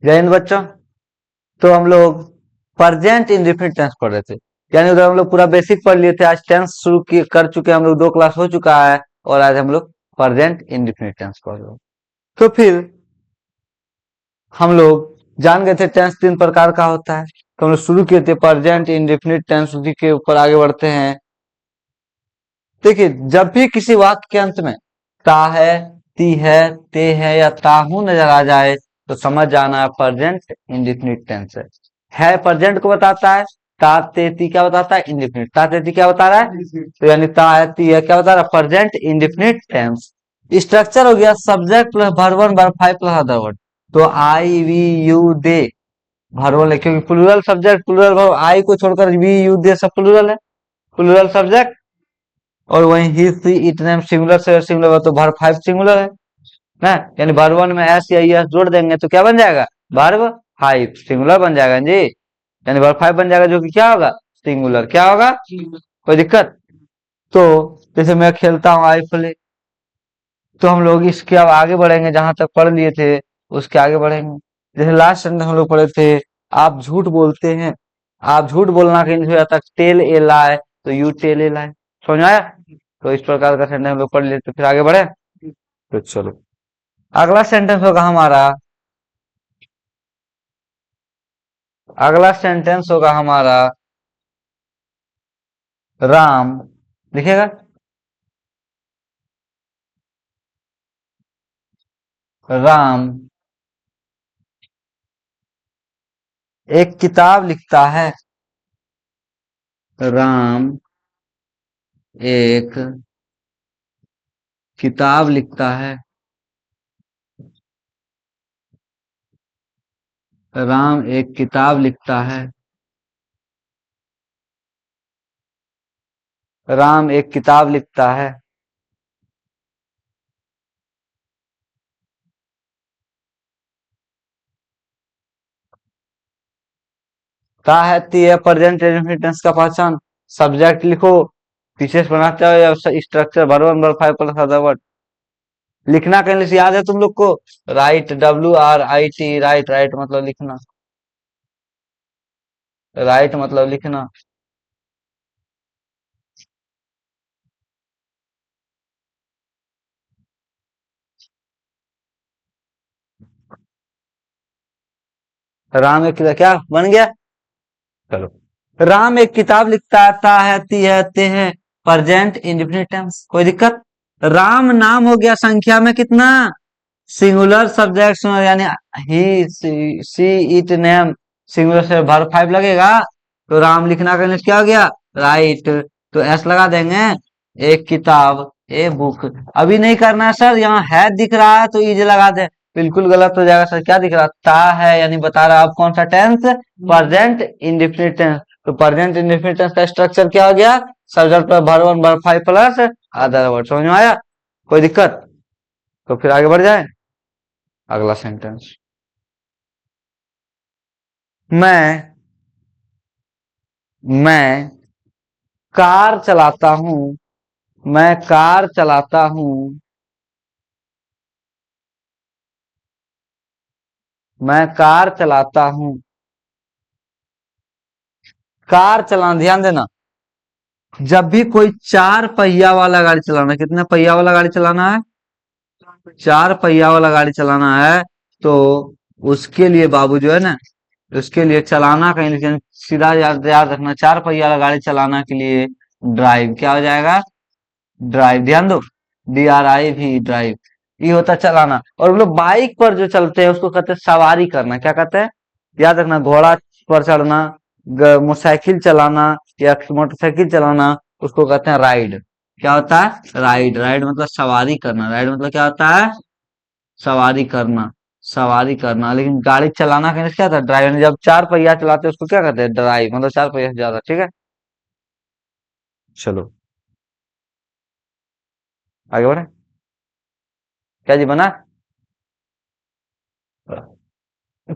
जय हिंद बच्चों। तो हम लोग प्रेजेंट इंडेफिनिट टेंस पढ़ रहे थे, यानी उधर हम लोग पूरा बेसिक पढ़ लिए थे। आज टेंस शुरू कर चुके हैं हम लोग, 2 क्लास हो चुका है और आज हम लोग प्रेजेंट इंडेफिनिट टेंस पढ़ रहे हैं। तो फिर हम लोग जान गए थे टेंस 3 प्रकार का होता है, तो हम लोग शुरू किए थे प्रेजेंट इंडेफिनिट टेंस। उसी के ऊपर आगे बढ़ते हैं। देखिए, जब भी किसी वाक्य के अंत में ता है, ती है, ते है या ताहू नजर आ जाए तो समझ जाना प्रेजेंट इंडेफिनिट टेंस है। प्रेजेंट को बताता है। ता ते ती क्या बताता है? इंडेफिनिट। ता ते ती क्या बता रहा है? तो यानी ता है ती है क्या बता रहा है? Present indefinite tense. स्ट्रक्चर हो गया subject plus verb 1 verb 5 plus other word. तो आई वी यू दे वर्ब 1 क्योंकि प्लूरल सब्जेक्ट प्लूरल वर्ब, आई को छोड़कर वी यू दे सब प्लूरल है, प्लूरल सब्जेक्ट। और वहीं he she it name singular से सिंगुलर तो वर्ब 5 सिंगुलर है ना, यानी वर्ब 1 में एस या एस जोड़ देंगे तो क्या बन जाएगा? वर्ब 5 सिंगुलर बन जाएगा जी, यानी वर्ब 5 बन जाएगा, जो कि क्या होगा? सिंगुलर। क्या होगा? कोई दिक्कत? तो जैसे मैं खेलता हूँ आई प्ले, तो हम लोग इसके अब आगे बढ़ेंगे, जहां तक पढ़ लिए थे उसके आगे बढ़ेंगे। जैसे लास्ट सेंटेंस हम लोग पढ़े थे, आप झूठ बोलते हैं। आप झूठ बोलना का इंग्लिश हो जाता है टेल ए लाई, तो यू टेल ए लाई। समझ में आया? तो इस प्रकार का सेंटेंस हम लोग पढ़ लिए, तो फिर आगे बढ़े। तो चलो, अगला सेंटेंस होगा हमारा, अगला सेंटेंस होगा हमारा राम। लिखिएगा, राम एक किताब लिखता है। राम एक किताब लिखता है। राम एक किताब लिखता है। राम एक किताब लिखता है। का है ती है प्रेजेंट टेंस का पहचान। सब्जेक्ट लिखो, विशेष बनाते हो या structure verb 1 verb 5 plus other word. लिखना का इंग्लिश याद है तुम लोग को? Right, WRIT, right. राइट मतलब लिखना, राइट मतलब लिखना। राम एक किताब क्या बन गया? चलो, राम एक किताब लिखता है, ता है, ती है, ते है, प्रेजेंट इंडेफिनिट टेंस। कोई दिक्कत? राम नाम हो गया, संख्या में कितना? सिंगुलर सब्जेक्ट यानी ही, सी इट नेम, सिंगुलर से वर्ब 5 लगेगा, तो राम लिखना का इंग्लिश क्या हो गया? राइट। तो एस लगा देंगे। एक किताब, ए बुक। अभी नहीं करना है सर, यहाँ है दिख रहा है तो इज लगा दे, बिल्कुल गलत हो जाएगा सर। क्या दिख रहा ता है, यानी बता रहा है अब कौन सा टेंस? Present indefinite tense. तो प्रेजेंट इंडेफिनिट टेंस का स्ट्रक्चर क्या हो गया? सब्जेक्ट पर verb 1 verb 5 plus other word. समझ में आया? कोई दिक्कत? तो फिर आगे बढ़ जाए। अगला सेंटेंस, मैं मैं कार चलाता हूँ। मैं कार चलाता हूँ। मैं कार चलाता हूँ। कार चलाना, ध्यान देना, जब भी कोई 4 पहिया वाला गाड़ी चलाना, कितना पहिया वाला गाड़ी चलाना है? 4 पहिया वाला गाड़ी चलाना है, तो उसके लिए बाबू जो है ना, उसके लिए चलाना का इंग्लिश सीधा याद याद रखना। 4 पहिया वाला गाड़ी चलाना के लिए ड्राइव क्या हो जाएगा? ड्राइव। ध्यान दो, DRIV, ड्राइव। ये होता है चलाना। और हम लोग बाइक पर जो चलते हैं उसको कहते हैं सवारी करना। क्या कहते हैं? याद रखना, घोड़ा पर चढ़ना, मोटरसाइकिल चलाना या मोटरसाइकिल चलाना, उसको कहते हैं राइड। क्या होता है? राइड। राइड मतलब सवारी करना। राइड मतलब क्या होता है? सवारी करना। सवारी करना। लेकिन गाड़ी चलाना का क्या था? ड्राइव। यानी जब 4 पहिया चलाते हैं उसको क्या कहते हैं? ड्राइव। मतलब 4 पहिया से ज्यादा। ठीक है, चलो आगे बढ़े। क्या जी बना?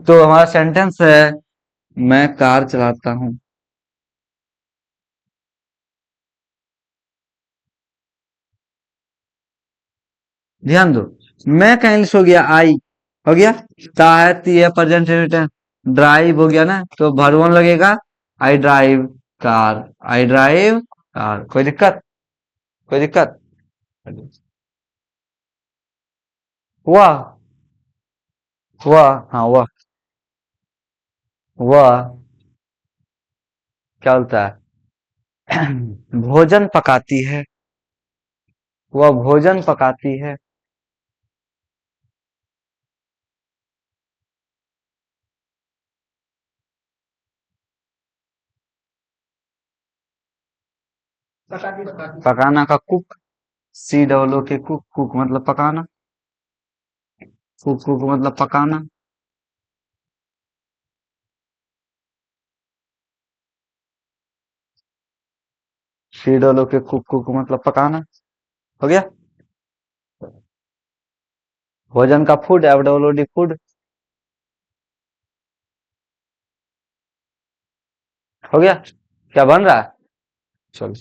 तो हमारा सेंटेंस है, मैं कार चलाता हूँ। ध्यान दो, मैं का इंग्लिश हो गया आई। हो गया। ता है ती है प्रेजेंट इंडिफिनिट, ड्राइव हो गया ना, तो वर्ब वन लगेगा। I drive car, I drive car. कोई दिक्कत? कोई दिक्कत? वह, हाँ वह, वह क्या बोलता है? भोजन पकाती है, वह भोजन पकाती है। पकाना का कुक, सी डबल ओ के कुक, कुक मतलब पकाना, कुक कुक मतलब पकाना। सी डबल ओ के कुक, कुक मतलब पकाना। हो गया। भोजन का food, F double O D food. हो गया। क्या बन रहा है? चलो,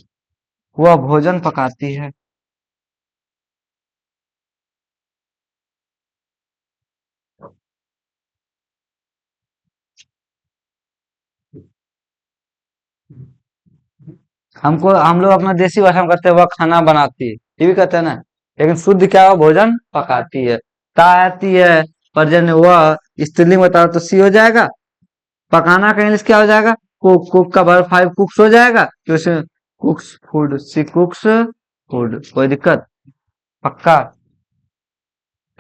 वह भोजन पकाती है। हमको, हम लोग अपना देसी भाषा में कहते हैं वह खाना बनाती है, ये भी कहते हैं ना। लेकिन शुद्ध क्या है? भोजन पकाती है। ता आती है, पर्जन्य वह, स्त्रीलिंग बता तो सी हो जाएगा। पकाना का इंग्लिश क्या हो जाएगा? कुक, कुक का वर्ब फाइव कुक्स हो जाएगा, तो इसमें कुक्स फूड, सी कुक्स फूड। कोई दिक्कत? पक्का?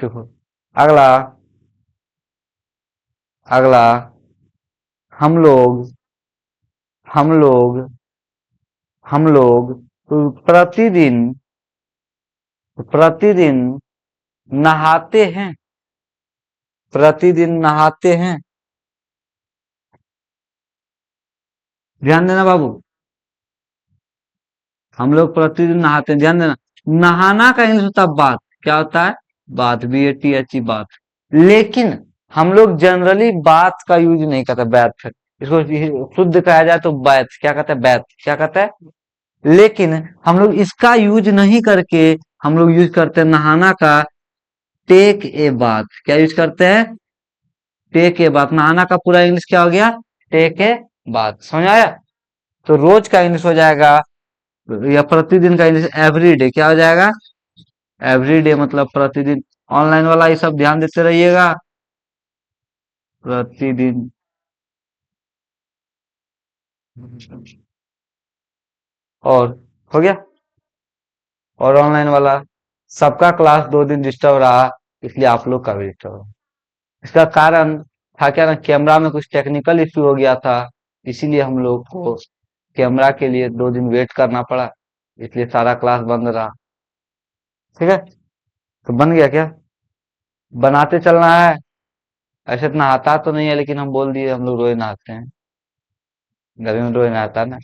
देखो, अगला, अगला, हम लोग, हम लोग, हम लोग प्रतिदिन, प्रतिदिन नहाते हैं, प्रतिदिन नहाते हैं। ध्यान देना बाबू, हम लोग प्रतिदिन नहाते हैं, ध्यान देना। नहाना का इंग्लिश होता है बात, क्या होता है? बात, B A T H E, बात। लेकिन हम लोग जनरली बात का यूज नहीं करते, बैथ। इसको शुद्ध कहा जाए तो बैथ, क्या कहते हैं? बैथ, क्या कहते हैं? लेकिन हम लोग इसका यूज नहीं करके हम लोग यूज करते हैं नहाना का, टेक ए बात। क्या यूज करते हैं? टेक ए बात। नहाना का पूरा इंग्लिश क्या हो गया? टेक ए बात। समझ आया? तो रोज का इंग्लिश हो जाएगा, या प्रतिदिन का इंग्लिश एवरी डे। क्या हो जाएगा? एवरी डे मतलब प्रतिदिन। ऑनलाइन वाला ये सब ध्यान देते रहिएगा। प्रतिदिन। और हो गया। और ऑनलाइन वाला, सबका क्लास 2 दिन डिस्टर्ब रहा, इसलिए आप लोग का भी डिस्टर्ब रहा। इसका कारण था क्या ना, कैमरा में कुछ टेक्निकल इश्यू हो गया था, इसीलिए हम लोग को कैमरा के लिए 2 दिन वेट करना पड़ा, इसलिए सारा क्लास बंद रहा। ठीक है, तो बन गया क्या? बनाते चलना है। ऐसे तो नहाता तो नहीं है, लेकिन हम बोल दिए हम लोग रोज नहाते हैं। गर्मी में रोज नहाता ना,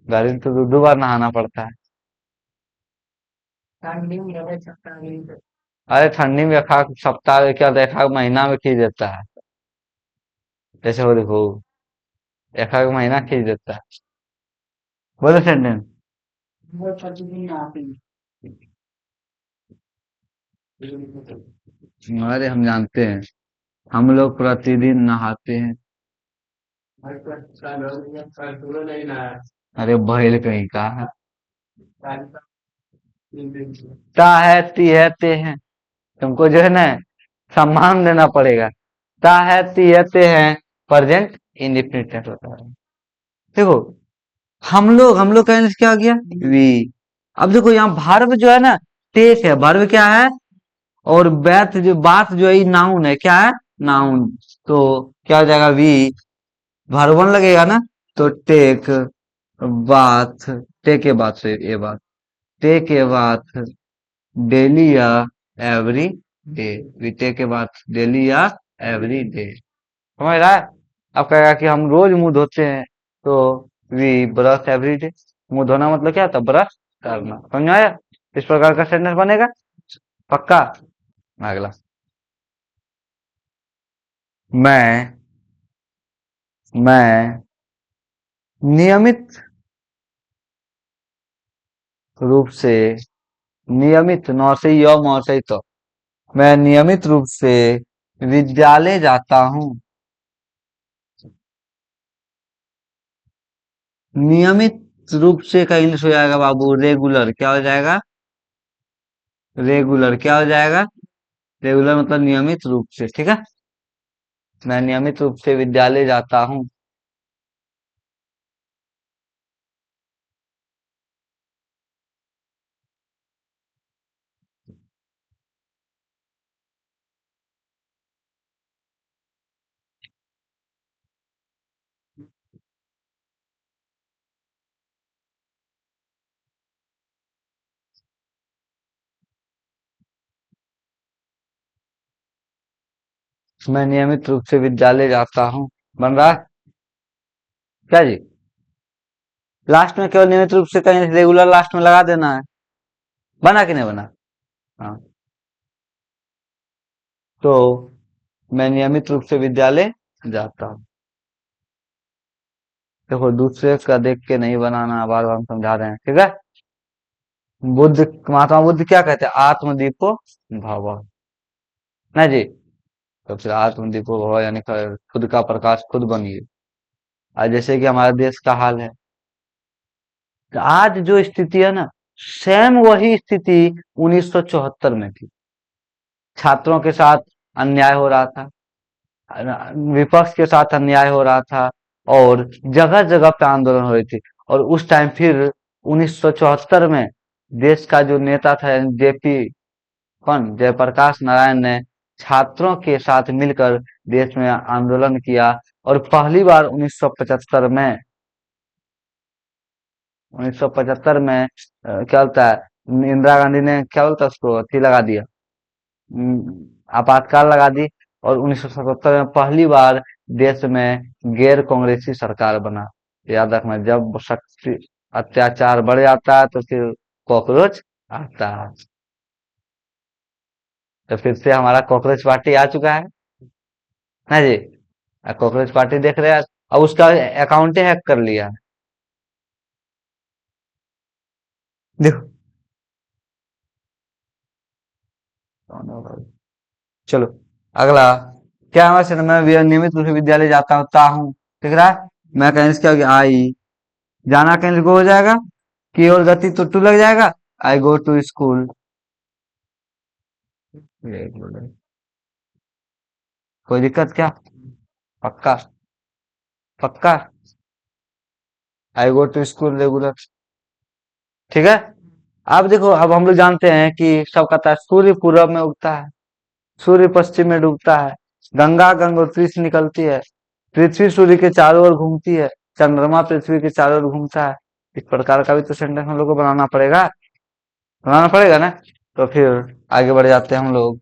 गर्मी में तो 2 2 बार नहाना पड़ता है। अरे ठंडी में एक आध सप्ताह में, क्या एक आध महीना में खींच देता है। जैसे वो देखो, एक आध महीना खींच देता है। बोलो सेंटेंस। अरे हम जानते हैं, हम लोग प्रतिदिन नहाते हैं। अरे बैल कहीं का है। ता है ती है ते हैं, तुमको जो है ना सम्मान देना पड़ेगा। ता है ती है ते हैं, प्रेजेंट इंडिफिनिट होता है। देखो, हम लोग का इंग्लिश क्या हो गया? वी। अब देखो यहाँ वर्ब जो है ना, टेक है, वर्ब क्या है? और बैथ जो, बात जो है, नाउन है, क्या है? नाउन। तो क्या हो जाएगा? वी, वर्ब वन लगेगा ना, तो take bath, take a bath से ए बात, टेक ए बाथ डेली या every day, we take a bath daily या एवरी डे। समझ रहा है? अब कहेगा कि हम रोज मुंह धोते हैं, तो वी ब्रश एवरी डे। मुंह धोना मतलब क्या था? ब्रश करना। समझ में आया? इस प्रकार का सेंटेंस बनेगा। पक्का? अगला, मैं मैं नियमित रूप से, नियमित नौ से यम और से तो, मैं नियमित रूप से विद्यालय जाता हूँ। नियमित रूप से का इंग्लिश हो जाएगा बाबू रेगुलर। क्या हो जाएगा? रेगुलर क्या हो जाएगा? रेगुलर मतलब नियमित रूप से। ठीक है। मैं नियमित रूप से विद्यालय जाता हूँ। मैं नियमित रूप से विद्यालय जाता हूँ। बन रहा है? क्या जी? लास्ट में केवल नियमित रूप से कहीं रेगुलर लास्ट में लगा देना है। बना कि नहीं बना? हाँ। तो मैं नियमित रूप से विद्यालय जाता हूँ। देखो दूसरे का देख के नहीं बनाना, बार बार हम समझा रहे हैं। ठीक है। बुद्ध, महात्मा बुद्ध क्या कहते हैं? आत्मदीपो भव। ना जी? तो फिर आत्मदीपो भव यानी खुद का प्रकाश खुद बनिए। आज जैसे कि हमारे देश का हाल है, तो आज जो स्थिति है ना, सेम वही स्थिति 1974 में थी। छात्रों के साथ अन्याय हो रहा था, विपक्ष के साथ अन्याय हो रहा था, और जगह जगह पे आंदोलन हो रही थी। और उस टाइम फिर 1974 में देश का जो नेता था जेपी, कौन, जयप्रकाश नारायण ने छात्रों के साथ मिलकर देश में आंदोलन किया। और पहली बार 1975 में, 1975 में क्या बोलता है, इंदिरा गांधी ने क्या बोलता है उसको अथी लगा दिया, आपातकाल लगा दी। और 1977 में पहली बार देश में गैर कांग्रेसी सरकार बना। याद रखना, जब शक्ति अत्याचार बढ़ जाता है तो फिर कॉकरोच आता है। तो फिर से हमारा कॉकरोच पार्टी आ चुका है ना जी? कॉकरोच पार्टी देख रहे हैं। अब उसका अकाउंट ही हैक कर लिया है। देखो। चलो अगला। क्या है? वैसे मैं नियमित रूप से विद्यालय जाता होता हूँ। ठीक रहा है? मैं कहीं से क्या हो गया? आई। जाना कहीं को हो जाएगा, की और गति तो टू लग जाएगा। आई गो टू स्कूल। कोई दिक्कत क्या? पक्का? पक्का? आई गो टू स्कूल रेगुलर। ठीक है। अब देखो, अब हम लोग जानते हैं कि सब कहता है सूर्य पूरब में उगता है, सूर्य पश्चिम में डूबता है, गंगा गंगोत्री से निकलती है, पृथ्वी सूर्य के चारों ओर घूमती है, चंद्रमा पृथ्वी के चारों ओर घूमता है। इस प्रकार का भी तो सेंटेंस हम लोग को बनाना पड़ेगा। बनाना पड़ेगा ना? तो फिर आगे बढ़ जाते हैं हम लोग।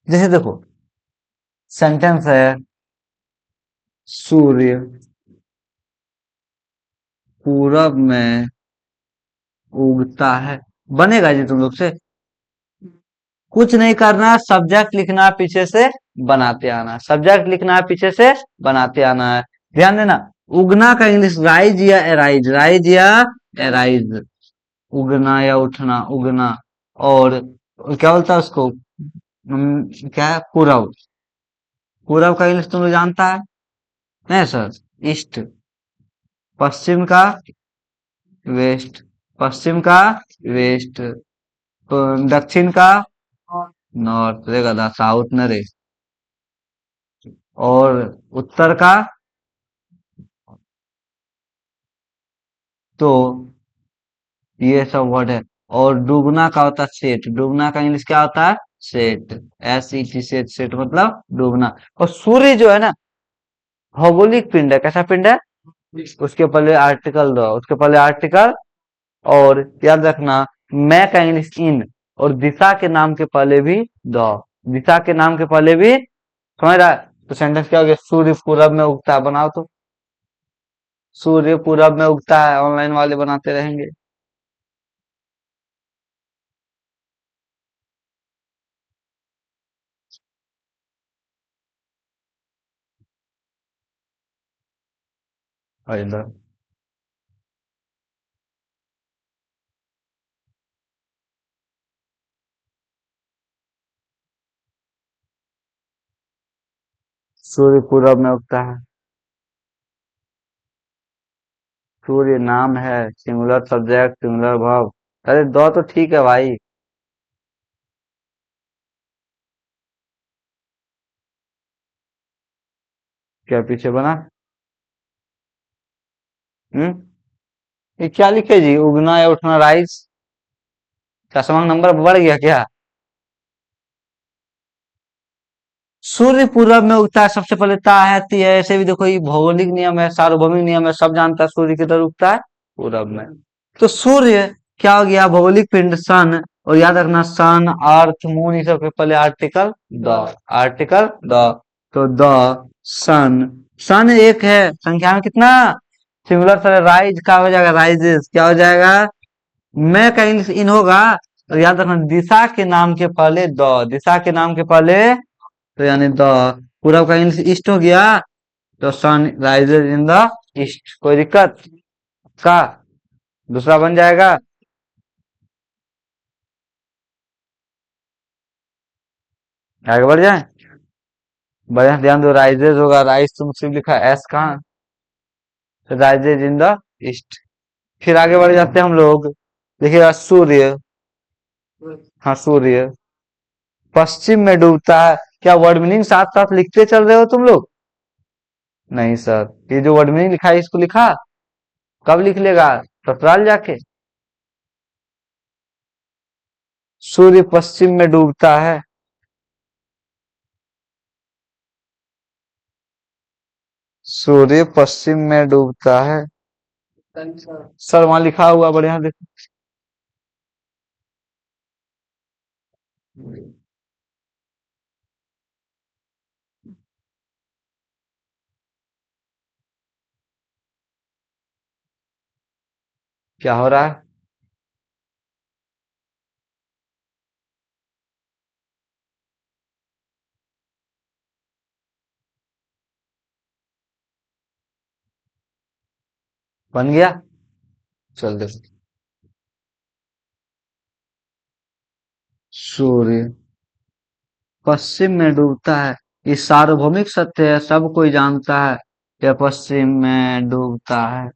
जैसे देखो, सेंटेंस है सूर्य पूरब में उगता है। बनेगा जी तुम लोग से? कुछ नहीं करना, सब्जेक्ट लिखना है, पीछे से बनाते आना है। सब्जेक्ट लिखना है, पीछे से बनाते आना है। ध्यान देना। उगना का इंग्लिश राइज या एराइज, राइज या एराइज। उगना या उठना, उगना। और क्या बोलता है उसको? क्या है? पूरब। पूरब का इंग्लिश तुम लोग जानता है? नहीं सर। ईस्ट। पश्चिम का वेस्ट। पश्चिम का वेस्ट। तो दक्षिण का नॉर्थ। रे गधा, साउथ न रे। और उत्तर का, तो ये सब वर्ड है। और डूबना का होता है सेट। डूबना का इंग्लिश क्या होता है? सेट। SET, set. सेट मतलब डूबना। और सूर्य जो है ना, भौगोलिक पिंड है। कैसा पिंड है? उसके पहले आर्टिकल दो, उसके पहले आर्टिकल। और याद रखना, मैं का इंग्लिश इन। और दिशा के नाम के पहले भी दो। दिशा के नाम के पहले भी। समझ रहा है? तो सेंटेंस क्या हो गया? सूर्य पूरब में उगता है। बनाओ तो। सूर्य पूरब में उगता है, ऑनलाइन वाले बनाते रहेंगे। और इधर सूर्य पूरब में उगता है। सूर्य नाम है, सिंगुलर सब्जेक्ट सिंगुलर वर्ब। अरे दो तो ठीक है भाई। क्या पीछे बना? हम्म। ये क्या लिखे जी, उगना या उठना, राइज? चश्मा का नंबर बढ़ गया क्या? सूर्य पूरब में उगता है, सबसे पहले ता है ती है, ऐसे भी देखो ये भौगोलिक नियम है, सार्वभौमिक नियम है, सब जानता है सूर्य किधर उगता है, पूरब में। तो सूर्य क्या हो गया, भौगोलिक पिंड सन। और याद रखना सन अर्थ मून ये सब के पहले आर्टिकल द, आर्टिकल द। तो द सन, सन एक है संख्या में कितना, सिंगुलर से राइज क्या हो जाएगा, राइजेस क्या हो जाएगा। मैं का इंग्लिश इन होगा। और याद रखना दिशा के नाम के पहले द, दिशा के नाम के पहले, तो यानी द। पूरब का इंग्लिश ईस्ट हो गया, तो sun rises in the east, कोई दिक्कत का? दूसरा बन जाएगा। आगे बढ़ जाए, बढ़िया ध्यान दो, राइजेज होगा, राइज तुम सिर्फ लिखा एस कहाँ, राइजेज इन द ईस्ट। फिर आगे बढ़ जाते हैं हम लोग। देखिएगा सूर्य, हाँ सूर्य पश्चिम में डूबता है। क्या वर्ड मीनिंग साथ साथ लिखते चल रहे हो तुम लोग? नहीं सर, ये जो वर्ड मीनिंग लिखा है इसको लिखा, कब लिख लेगा, ससुराल जाके। सूर्य पश्चिम में डूबता है। सूर्य पश्चिम में डूबता है। सर वहां लिखा हुआ बढ़िया देखो। क्या हो रहा है? बन गया, चल देखो। सूर्य पश्चिम में डूबता है, ये सार्वभौमिक सत्य है, सब कोई जानता है कि पश्चिम में डूबता है।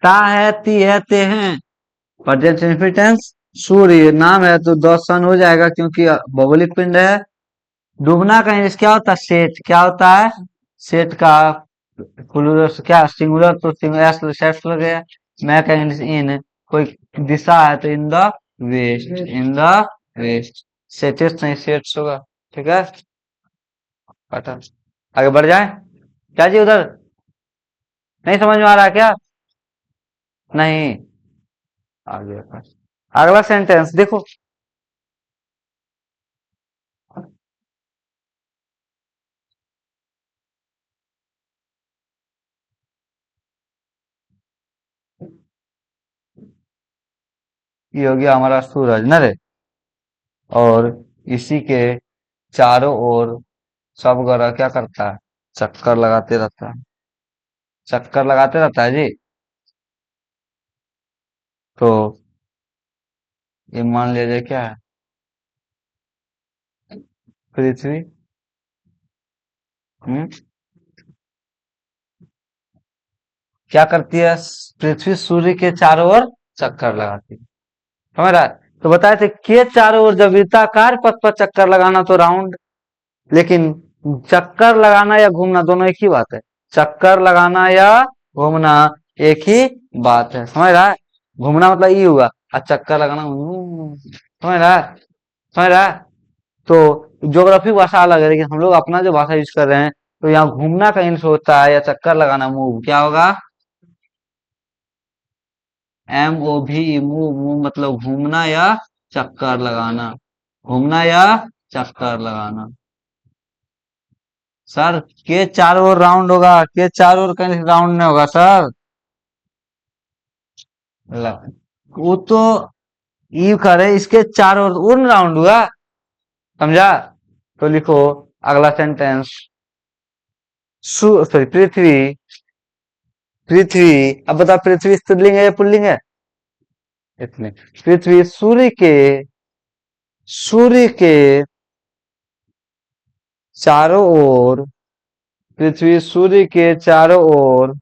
ता है ती है ते हैं, प्रेजेंट इंफिनिटेंस। सूर्य नाम है तो द सन हो जाएगा, क्योंकि भौगोलिक पिंड है। डूबना का इंग्लिश क्या होता है, सेट क्या होता है, सेट का प्लूरल क्या, सिंगुलर तो सिंगुलर सेट्स लग गया। मैं का इंग्लिश इन, कोई दिशा है तो in the west, in the west. सेटेस नहीं सेट्स होगा, ठीक है। काटा, आगे बढ़ जाए। क्या जी उधर, नहीं समझ में आ रहा है क्या? नहीं, आगे अगला सेंटेंस देखो। ये हो गया हमारा सूरज न रे, और इसी के चारों ओर सब ग्रह क्या करता है, चक्कर लगाते रहता है, चक्कर लगाते रहता है जी। तो ये मान लीजिए क्या है, पृथ्वी। हम्म, क्या करती है, पृथ्वी सूर्य के चारों ओर चक्कर लगाती है, समझ रहा है? तो बताए थे के चारों ओर, जब वृत्ताकार पथ पर चक्कर लगाना तो राउंड, लेकिन चक्कर लगाना या घूमना दोनों एक ही बात है। चक्कर लगाना या घूमना एक ही बात है, समझ रहा है? घूमना मतलब ये हुआ, और चक्कर लगाना समझ रहा है, समझ रहा है? तो ज्योग्राफी भाषा अलग है, लेकिन हम लोग अपना जो भाषा यूज कर रहे हैं, तो यहाँ घूमना का इंस होता है, या चक्कर लगाना मूव क्या होगा, एम ओ भी, मूव, मूव मतलब घूमना या चक्कर लगाना, घूमना या चक्कर लगाना। सर के चारों ओर राउंड होगा, के चारों ओर कहीं राउंड नहीं होगा सर। वो तो यू करे, इसके चारों ओर उन राउंड हुआ, समझा? तो लिखो अगला सेंटेंस। सॉरी पृथ्वी, पृथ्वी, अब बता पृथ्वी स्त्रीलिंग है या पुल्लिंग है? इतने, पृथ्वी सूर्य के सूर्य के चारों ओर पृथ्वी सूर्य के चारों ओर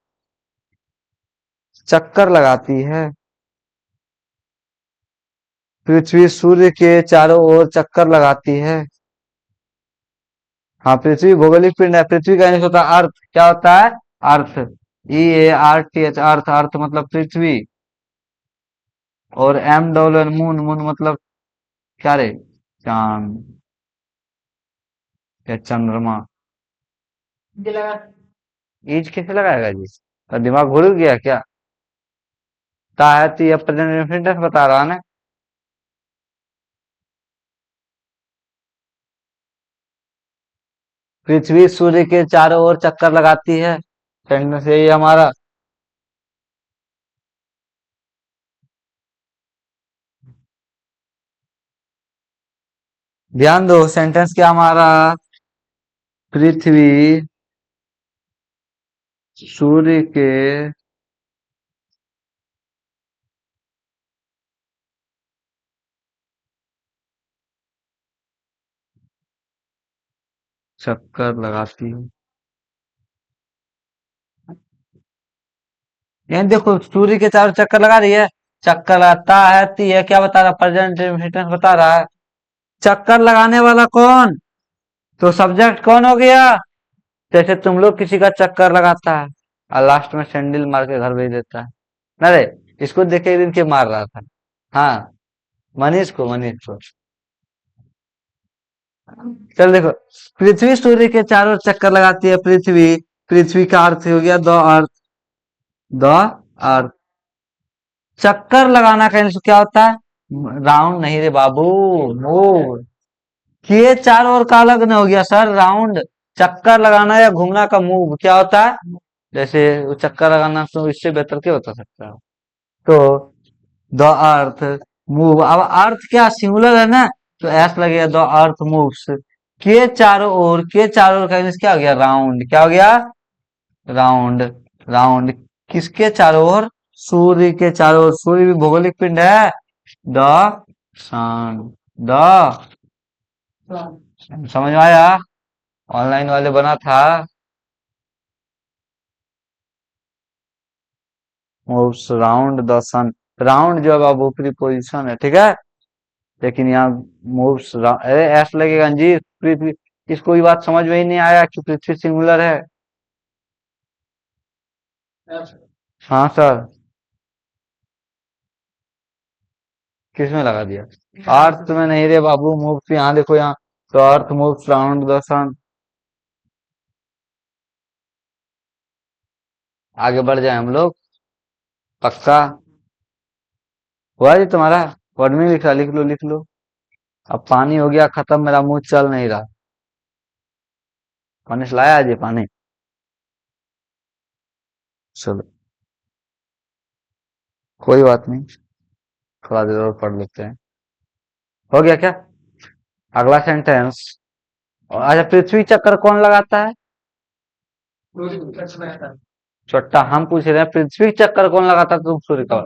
चक्कर लगाती है। पृथ्वी सूर्य के चारों ओर चक्कर लगाती है। हाँ, पृथ्वी भौगोलिक पिंड है। पृथ्वी का इंग्लिश होता है अर्थ। क्या होता है? अर्थ। EARTH, अर्थ। अर्थ मतलब पृथ्वी। और MOON, मून मतलब क्या रे? चांद या चंद्रमा। ईज कैसे लगाएगा जी? तो दिमाग भूल गया क्या? ताहती या प्रेजेंट इंफिनिटेंस बता रहा है ना। पृथ्वी सूर्य के चारों ओर चक्कर लगाती है। सेंटेंस यही है हमारा। ध्यान दो, सेंटेंस क्या हमारा? पृथ्वी सूर्य के चक्कर लगाती है। यहाँ देखो, सूर्य के चारों चक्कर लगा रही है। चक्कर लगाता है, ती है, क्या बता रहा? प्रेजेंट इंफिनिटेंस बता रहा है। चक्कर लगाने वाला कौन? तो सब्जेक्ट कौन हो गया? जैसे तुम लोग किसी का चक्कर लगाता है और लास्ट में सैंडल मार के घर भेज देता है। अरे, इसको देख के एक दिन के मार रहा था। हाँ, मनीष को। चल देखो, पृथ्वी सूर्य के चारों चक्कर लगाती है। पृथ्वी, पृथ्वी का अर्थ हो गया द अर्थ। The earth. चक्कर लगाना का इंग्लिश क्या होता है? राउंड नहीं रे बाबू, मूव। किए चारों ओर का अलग न हो गया सर, राउंड। चक्कर लगाना या घूमना का मूव क्या होता है? जैसे वो चक्कर लगाना, तो इससे बेहतर क्या बता सकता है? तो द अर्थ मूव। अब अर्थ क्या सिंगुलर है ना, तो एस लगेगा। द अर्थ मूव्स के चारों ओर। के चारों ओर का इंग्लिश क्या हो गया? राउंड। क्या हो गया? राउंड। राउंड। किसके चारों ओर? सूर्य के चारों ओर। सूर्य भी भौगोलिक पिंड है। The sun. द समझ में आया? ऑनलाइन वाले बना था। Moves round the sun. Round जो है बाबू प्रीपोजिशन है, ठीक है। लेकिन यहाँ मूव्स, अरे एस लगेगा जी। पृथ्वी, इसको ये बात समझ में ही नहीं आया कि पृथ्वी सिंगुलर है। हाँ सर। किसमें लगा दिया? अर्थ में नहीं रे बाबू, मूव्स यहाँ देखो यहाँ। तो अर्थ मूव्स राउंड द सन। आगे बढ़ जाए हम लोग। पक्का? हुआ जी तुम्हारा? वर्ड में लिखा, लिख लो लिख लो। अब पानी हो गया खत्म, मेरा मुंह चल नहीं रहा। पानी से लाया जी पानी। चलो, कोई बात नहीं, थोड़ा देर और पढ़ लेते हैं। हो गया क्या? अगला सेंटेंस। अच्छा, पृथ्वी चक्कर कौन लगाता है? छोटा हम पूछ रहे हैं, पृथ्वी चक्कर कौन लगाता है? तुम सूर्य का?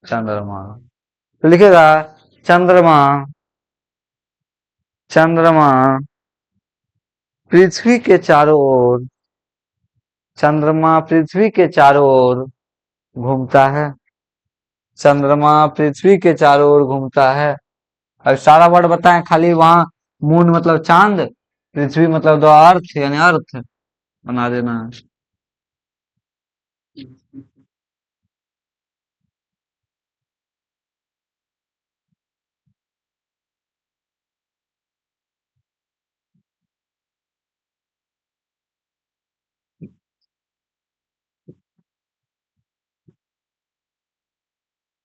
चंद्रमा। तो लिखेगा चंद्रमा। चंद्रमा पृथ्वी के चारों ओर। चंद्रमा पृथ्वी के चारों ओर घूमता है। चंद्रमा पृथ्वी के चारों ओर घूमता है। अब सारा वर्ड बताएं, खाली वहां मून मतलब चांद, पृथ्वी मतलब द अर्थ यानी अर्थ बना देना।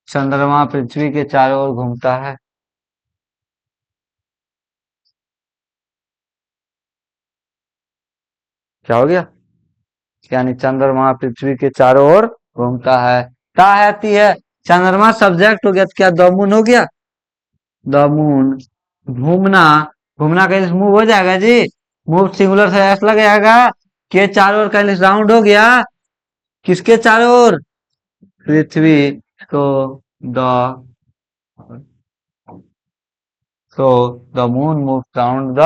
चंद्रमा पृथ्वी के चारों ओर घूमता है। क्या हो गया? यानी चंद्रमा पृथ्वी के चारों ओर घूमता है। क्या आती है? चंद्रमा सब्जेक्ट हो गया, तो क्या द मून हो गया? The moon. घूमना, घूमना का इंग्लिश मूव हो जाएगा जी। मूव सिंगुलर से एस लग जाएगा। के चारों ओर का इंग्लिश राउंड हो गया। किसके चारों ओर? पृथ्वी। तो द तो the moon move round the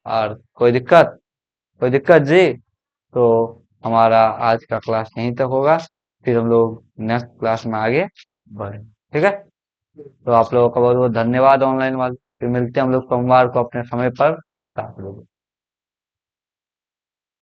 earth. कोई दिक्कत जी। तो हमारा आज का क्लास यहीं तक होगा, फिर हम लोग नेक्स्ट क्लास में आगे बढ़े। ठीक है, तो आप लोगों का बहुत बहुत धन्यवाद ऑनलाइन वाले। फिर मिलते हैं हम लोग सोमवार को अपने समय पर। आप लोग